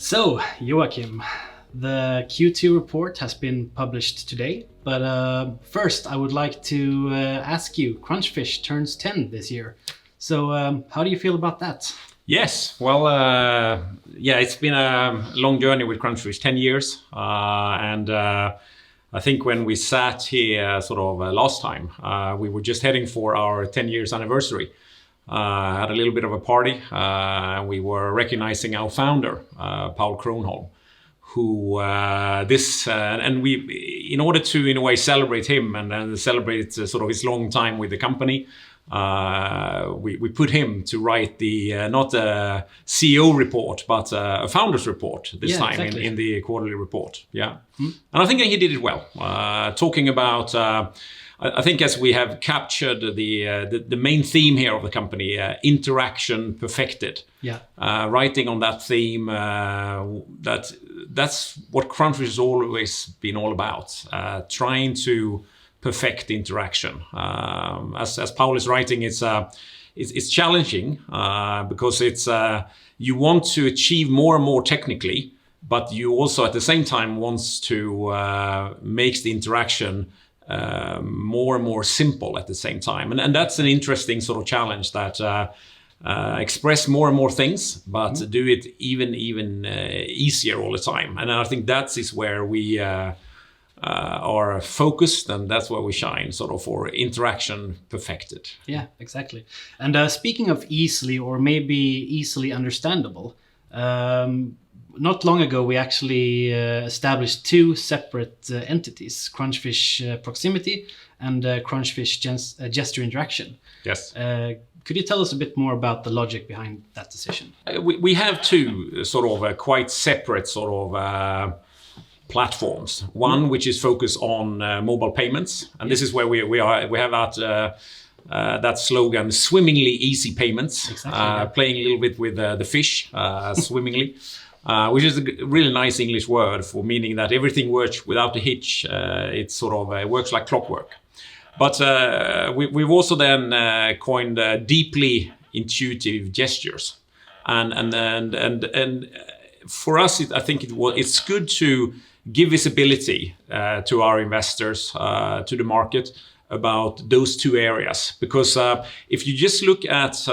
So, Joachim, the Q2 report has been published today, but first I would like to ask you, Crunchfish turns 10 this year. So how do you feel about that? Yes, well, it's been a long journey with Crunchfish, 10 years. And I think when we sat here last time, we were just heading for our 10 years anniversary. Had a little bit of a party. We were recognizing our founder, Paul Kronholm, who and we, in order to, in a way, celebrate him and celebrate his long time with the company, we put him to write the not a CEO report, but a founder's report this time. Exactly. in the quarterly report. Yeah, and I think he did it well. Talking about. I think as we have captured the main theme here of the company, interaction perfected. Yeah. Writing on that theme, that's what Crunchfish has always been all about, trying to perfect interaction. As Paul is writing, it's challenging because it's you want to achieve more and more technically, but you also at the same time wants to make the interaction more and more simple at the same time, and that's an interesting sort of challenge that express more and more things, but do it even easier all the time. And I think that is where we are focused, and that's where we shine, for interaction perfected. Yeah, exactly. And speaking of easily or maybe easily understandable, not long ago, we actually established two separate entities, Crunchfish Proximity and Crunchfish Gesture Interaction. Yes. Could you tell us a bit more about the logic behind that decision? We have two quite separate platforms. One which is focused on mobile payments, and this is where we have that slogan, swimmingly easy payments. Exactly. Playing a little bit with the fish, swimmingly. Which is a really nice English word for meaning that everything works without a hitch. It works like clockwork. But we've also then coined deeply intuitive gestures, and for us, I think it's good to give visibility to our investors, to the market about those two areas, because if you just look at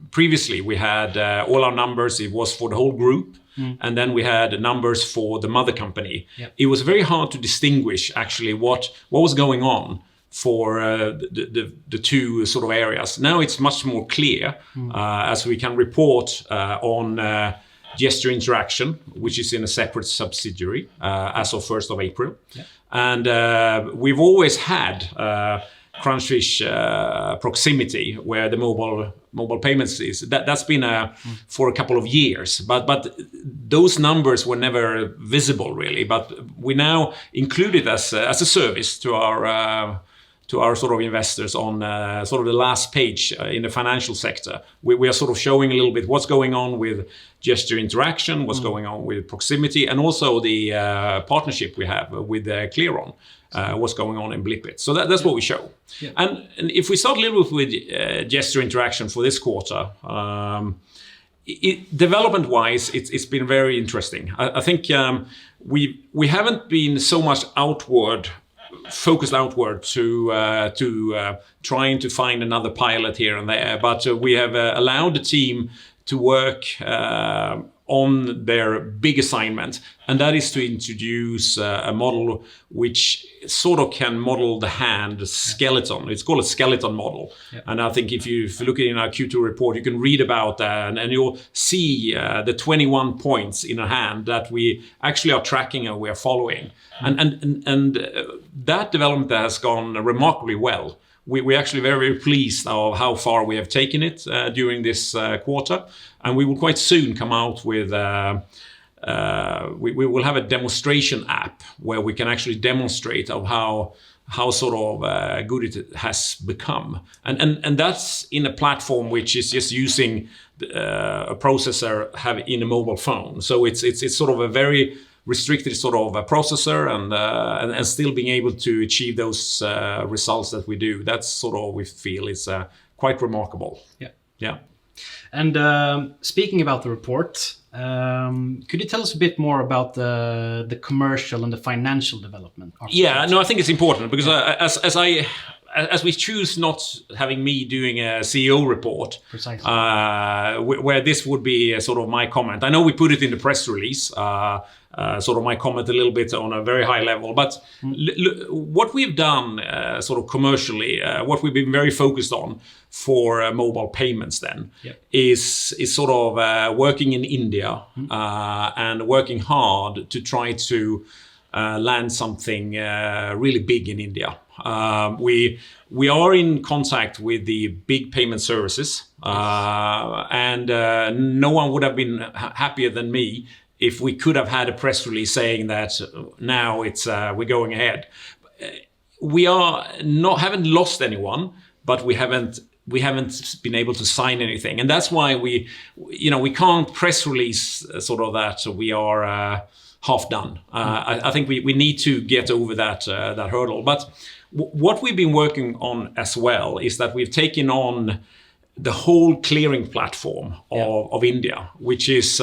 previously we had all our numbers, it was for the whole group, and then we had numbers for the mother company. Yep. It was very hard to distinguish actually what was going on for the two areas. Now it's much more clear as we can report on Gesture Interaction, which is in a separate subsidiary as of 1st of April. Yep. And we've always had Crunchfish Proximity, where the mobile payments is. That's been for a couple of years, but those numbers were never visible really. But we now include it as a service to our investors on the last page in the financial sector. We are showing a little bit what's going on with Gesture Interaction, what's going on with Proximity, and also the partnership we have with Clearon. What's going on in Blipit. So that's what we show. Yeah. And if we start a little bit with Gesture Interaction for this quarter, development-wise, it's been very interesting. I think we haven't been so much focused outward to trying to find another pilot here and there, but we have allowed the team to work on their big assignment, and that is to introduce a model which can model the hand skeleton. It's called a skeleton model. Yeah. And I think if you look in our Q2 report, you can read about that, and you'll see the 21 points in a hand that we actually are tracking and we are following. And that development has gone remarkably well. We're actually very, very pleased of how far we have taken it during this quarter, and we will quite soon come out with. We will have a demonstration app where we can actually demonstrate of how good it has become, and that's in a platform which is just using a processor have in a mobile phone. So it's a very restricted a processor, and still being able to achieve those results that we do. That's we feel is quite remarkable. Yeah. Yeah. And speaking about the report, could you tell us a bit more about the commercial and the financial development? Yeah, no, I think it's important because as we choose not having me doing a CEO report, Precisely. Where this would be sort of my comment. I know we put it in the press release, sort of my comment a little bit on a very high level. But what we've done sort of commercially, what we've been very focused on for mobile payments then is sort of working in India and working hard to try to land something really big in India. We are in contact with the big payment services, and no one would have been happier than me if we could have had a press release saying that now we're going ahead. We haven't lost anyone, but we haven't been able to sign anything, and that's why we can't press release sort of that we are half done. I think we need to get over that hurdle. But what we've been working on as well is that we've taken on the whole clearing platform of India, which is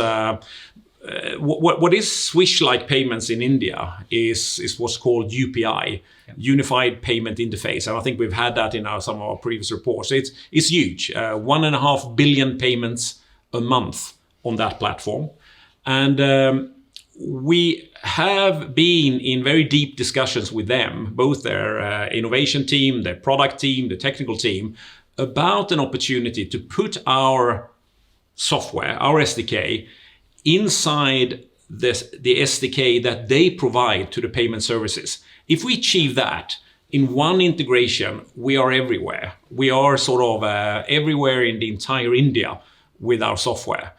what is Swish-like payments in India is what's called UPI, Unified Payment Interface, and I think we've had that in some of our previous reports. It's huge, 1.5 billion payments a month on that platform, and we have been in very deep discussions with them, both their innovation team, their product team, the technical team, about an opportunity to put our software, our SDK, inside the SDK that they provide to the payment services. If we achieve that in one integration, we are everywhere. We are sort of everywhere in the entire India with our software.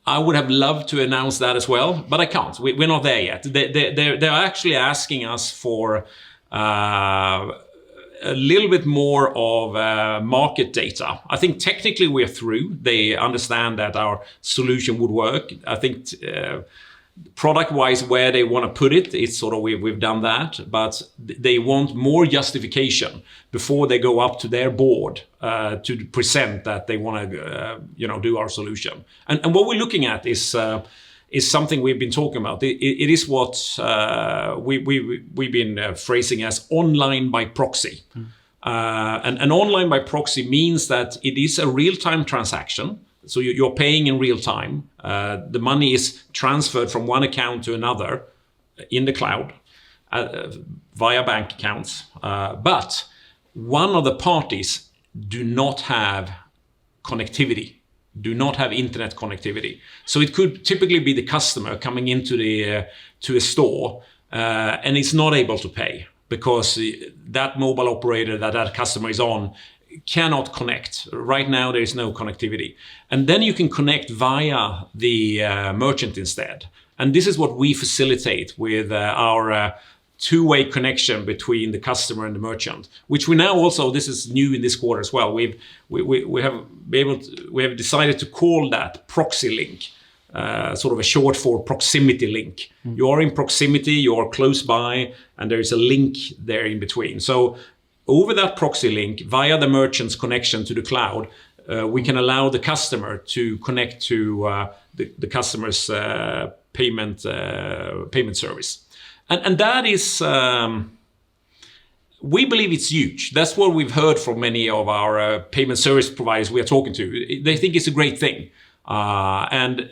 I would have loved to announce that as well, but I can't. We're not there yet. They're actually asking us for a little bit more of market data. I think technically we're through. They understand that our solution would work. I think product-wise, where they want to put it, it's sort of we've done that, but they want more justification before they go up to their board to present that they want to do our solution. And what we're looking at is something we've been talking about. It is what we've been phrasing as online by proxy. And online by proxy means that it is a real-time transaction. So you're paying in real time. The money is transferred from one account to another in the cloud via bank accounts. But one of the parties do not have connectivity, do not have internet connectivity. So it could typically be the customer coming into to a store and it's not able to pay because that mobile operator that customer is on cannot connect. Right now there is no connectivity. And then you can connect via the merchant instead. And this is what we facilitate with our two-way connection between the customer and the merchant, which we now also, this is new in this quarter as well, we have decided to call that proxy link, sort of a short for proximity link. You are in proximity, you are close by, and there is a link there in between. So over that proxy link, via the merchant's connection to the cloud, we can allow the customer to connect to the customer's payment service. And that is, we believe it's huge. That's what we've heard from many of our payment service providers we are talking to. They think it's a great thing. And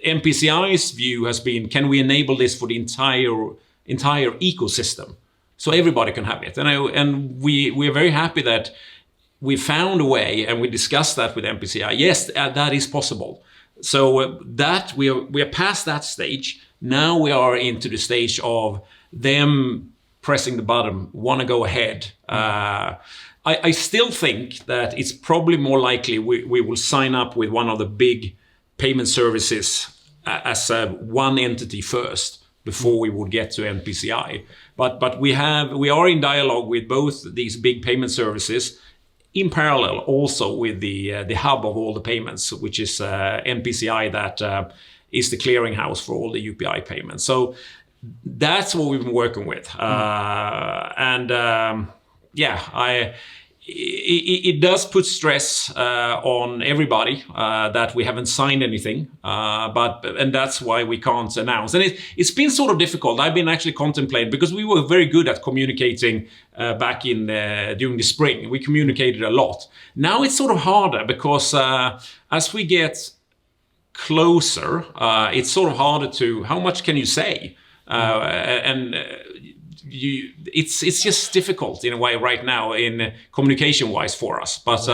MPCI's view has been, can we enable this for the entire ecosystem? So everybody can have it. And we are very happy that we found a way, and we discussed that with MPCI. Yes, that is possible. So that we are past that stage. Now we are into the stage of them pressing the button, want to go ahead. I still think that it's probably more likely we will sign up with one of the big payment services as one entity first before we would get to NPCI. But we are in dialogue with both these big payment services in parallel also with the hub of all the payments, which is NPCI that is the clearinghouse for all the UPI payments. So that's what we've been working with. it does put stress on everybody that we haven't signed anything, and that's why we can't announce. And it's been sort of difficult. I've been actually contemplating, because we were very good at communicating back in during the spring. We communicated a lot. Now it's sort of harder, because as we get closer, it's sort of harder to, how much can you say? It's just difficult in a way right now in communication wise for us, but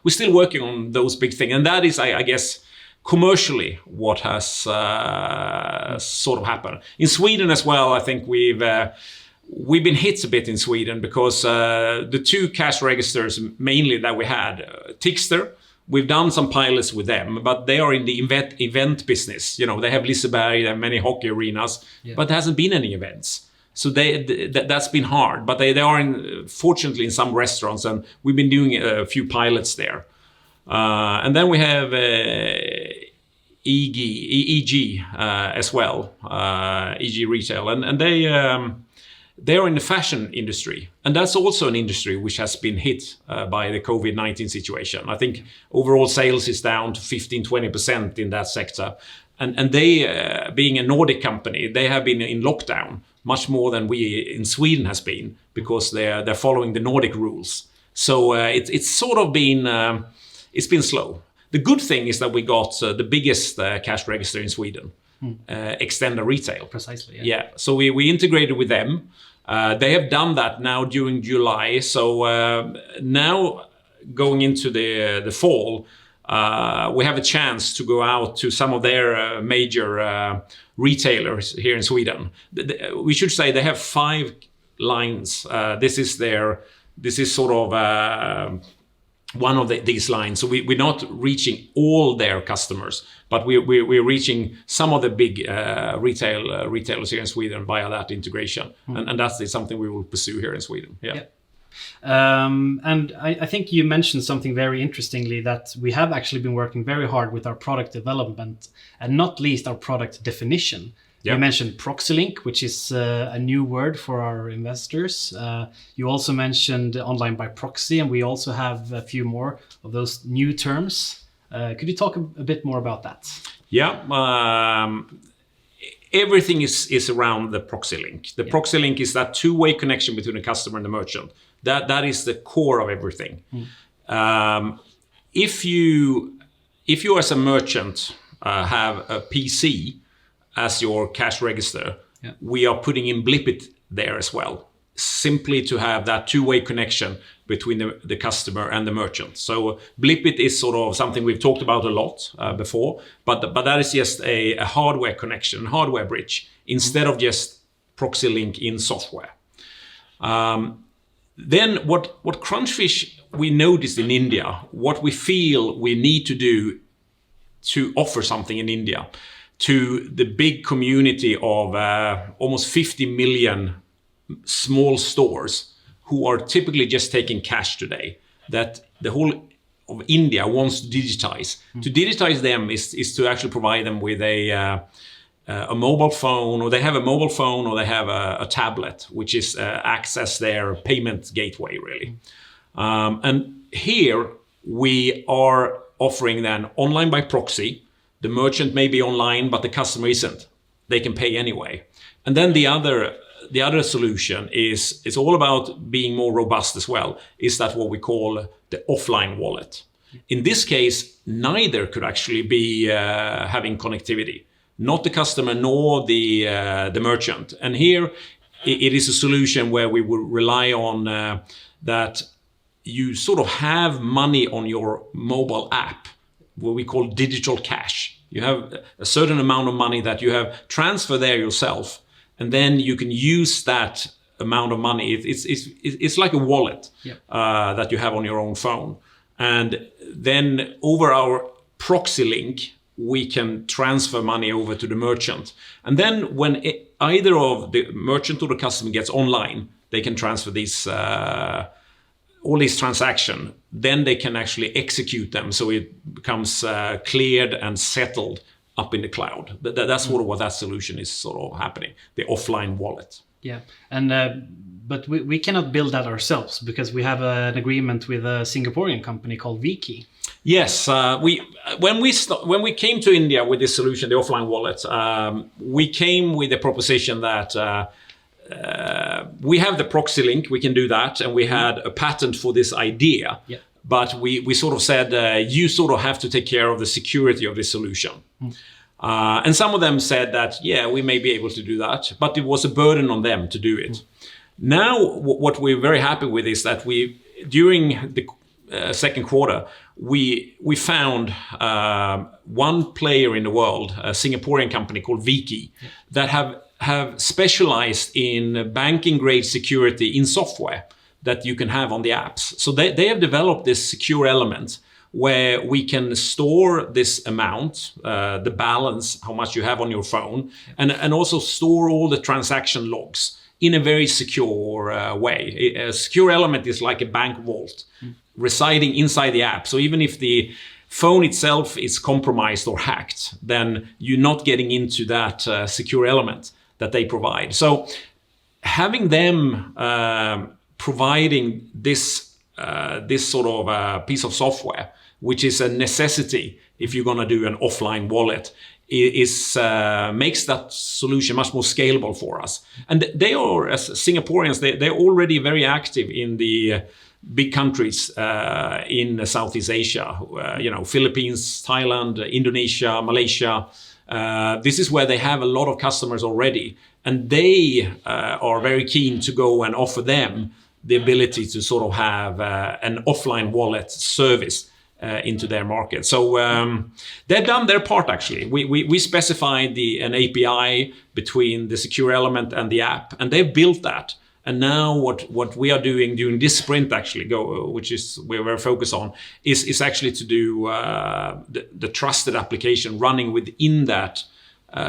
we're still working on those big things, and that is, I guess, commercially what has sort of happened in Sweden as well. I think we've been hit a bit in Sweden, because the two cash registers mainly that we had, Tixter, we've done some pilots with them, but they are in the event business. You know, they have Liseberg, they have many hockey arenas, but there hasn't been any events. So that's been hard, but they are fortunately in some restaurants, and we've been doing a few pilots there. And then we have EG as well, EG Retail, and they are in the fashion industry, and that's also an industry which has been hit by the COVID-19 situation. I think overall sales is down to 15-20% in that sector, and they, being a Nordic company, they have been in lockdown much more than we in Sweden has been, because they're following the Nordic rules. So it's sort of been it's been slow. The good thing is that we got the biggest cash register in Sweden, Extender Retail. Precisely. Yeah. So we integrated with them. They have done that now during July. So now going into the fall, we have a chance to go out to some of their major retailers here in Sweden. We should say they have 5 lines. This is sort of one of these lines. So we're not reaching all their customers, but we're reaching some of the big retailers here in Sweden via that integration. And that's something we will pursue here in Sweden. Yeah. And I think you mentioned something very interestingly, that we have actually been working very hard with our product development, and not least our product definition. You mentioned ProxyLink, which is a new word for our investors. You also mentioned online by proxy, and we also have a few more of those new terms. Could you talk a bit more about that? Yeah. Everything is around the ProxyLink. The ProxyLink is that two-way connection between the customer and the merchant. That is the core of everything. If you as a merchant have a PC as your cash register, we are putting in Blipit there as well, simply to have that two-way connection between the customer and the merchant. So Blipit is sort of something we've talked about a lot before, but that is just a hardware connection, hardware bridge, instead of just ProxyLink in software. Then what Crunchfish we noticed in India, what we feel we need to do to offer something in India to the big community of almost 50 million small stores who are typically just taking cash today, that the whole of India wants to digitize. To digitize them is to actually provide them with a mobile phone, or they have a mobile phone, or they have a tablet, which is acts as their payment gateway, really. And here we are offering then online by proxy. The merchant may be online, but the customer isn't. They can pay anyway. And then the other solution is, it's all about being more robust as well, is that what we call the offline wallet. In this case, neither could actually be having connectivity, not the customer nor the merchant. And here it is a solution where we will rely on that you sort of have money on your mobile app, what we call digital cash. You have a certain amount of money that you have transferred there yourself, and then you can use that amount of money. It's like a wallet that you have on your own phone. And then over our ProxyLink, we can transfer money over to the merchant. And then when either of the merchant or the customer gets online, they can transfer these all these transactions. Then they can actually execute them, so it becomes cleared and settled up in the cloud. That's sort of what that solution is sort of happening, the offline wallet. Yeah, and but we cannot build that ourselves because we have an agreement with a Singaporean company called Vkey. Yes, when we came to India with this solution, the offline wallet, we came with a proposition that we have the proxy link, we can do that, and we had a patent for this idea. Yeah. But we sort of said, you sort of have to take care of the security of this solution. And some of them said that, yeah, we may be able to do that, but it was a burden on them to do it. Now, what we're very happy with is that during the second quarter, we found one player in the world, a Singaporean company called Vkey, that have specialized in banking grade security in software that you can have on the apps. So they have developed this secure element where we can store this amount, the balance, how much you have on your phone, and also store all the transaction logs in a very secure way. A secure element is like a bank vault residing inside the app. So even if the phone itself is compromised or hacked, then you're not getting into that secure element that they provide. So having them providing this sort of piece of software, which is a necessity if you're going to do an offline wallet, makes that solution much more scalable for us. And they are, as Singaporeans, they're already very active in the big countries in Southeast Asia, Philippines, Thailand, Indonesia, Malaysia. This is where they have a lot of customers already, and they are very keen to go and offer them the ability to sort of have an offline wallet service into their market. So they've done their part, actually. We specified an API between the secure element and the app, and they've built that. And now what we are doing during this sprint, actually, which is where we're focused on, is actually to do the trusted application running within that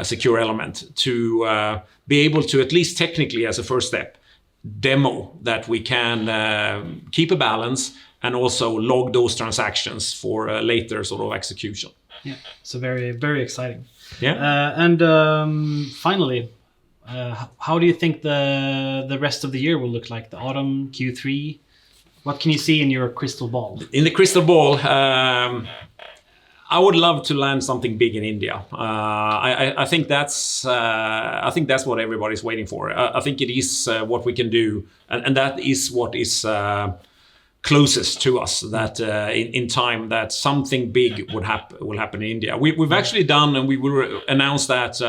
secure element to be able to, at least technically as a first step, demo that we can keep a balance and also log those transactions for a later sort of execution. Yeah, so very, very exciting. Yeah. And finally, how do you think the rest of the year will look like? The autumn, Q3? What can you see in your crystal ball? In the crystal ball, I would love to land something big in India. I think that's what everybody's waiting for. I think it is what we can do, and that is what is closest to us. That in time that something big will happen in India. We've actually done, and we will announce that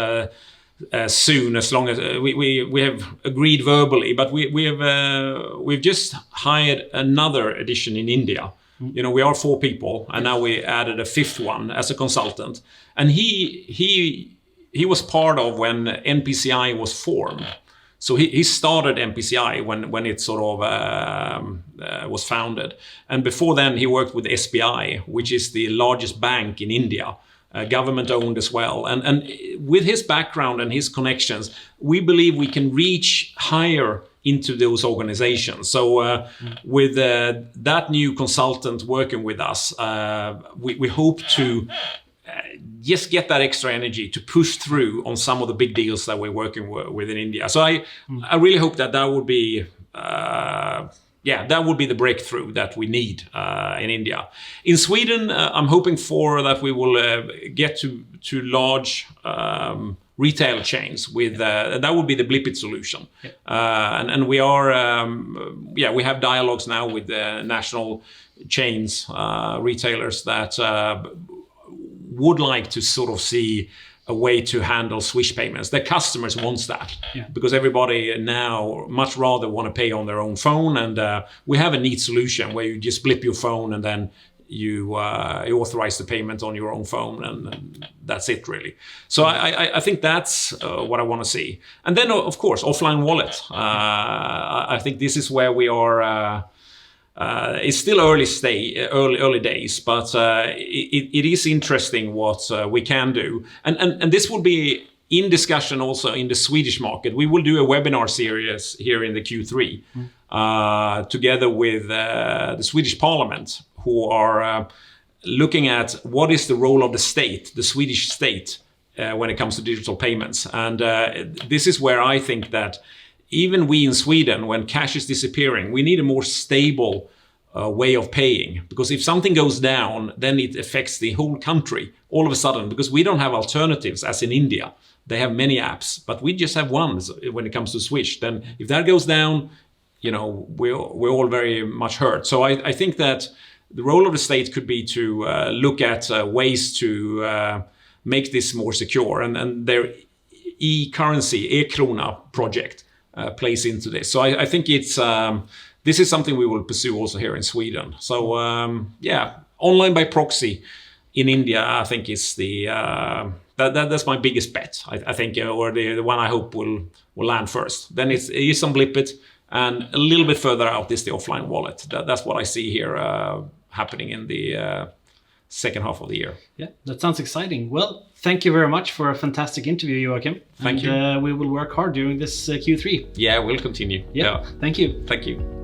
soon, as long as we have agreed verbally. But we've just hired another edition in India. We are 4 people, and now we added a 5th one as a consultant. And he was part of when NPCI was formed. So he started NPCI when it sort of was founded. And before then, he worked with SBI, which is the largest bank in India, government owned as well. And with his background and his connections, we believe we can reach higher into those organizations. So with that new consultant working with us, we hope to just get that extra energy to push through on some of the big deals that we're working with in India. So I really hope that would be that would be the breakthrough that we need in India. In Sweden, I'm hoping for that we will get to large retail chains with that would be the Blipit solution. And we are we have dialogues now with national chains, retailers that would like to sort of see a way to handle Swish payments. The customers wants that because everybody now much rather want to pay on their own phone, and we have a neat solution where you just blip your phone and then you authorize the payment on your own phone, and that's it really. So I think that's what I want to see. And then of course offline wallet. I think this is where we are. It's still early days, but it is interesting what we can do, and this will be in discussion also in the Swedish market. We will do a webinar series here in the Q3 together with the Swedish Parliament, who are looking at what is the role of the state, the Swedish state, when it comes to digital payments. And this is where I think that even we in Sweden, when cash is disappearing, we need a more stable way of paying, because if something goes down, then it affects the whole country all of a sudden, because we don't have alternatives as in India. They have many apps, but we just have one when it comes to Swish. Then if that goes down, we're all very much hurt. So I think that the role of the state could be to look at ways to make this more secure, and their e-currency, e-krona project plays into this. So I think this is something we will pursue also here in Sweden. So online by proxy in India, I think is that's my biggest bet. I think, or the one I hope will land first. Then it's some Blippit, and a little bit further out is the offline wallet. That's what I see here happening in the second half of the year. Yeah, that sounds exciting. Well, thank you very much for a fantastic interview, Joachim. Thank you. We will work hard during this Q3. Yeah, we'll continue. Yeah. Thank you. Thank you.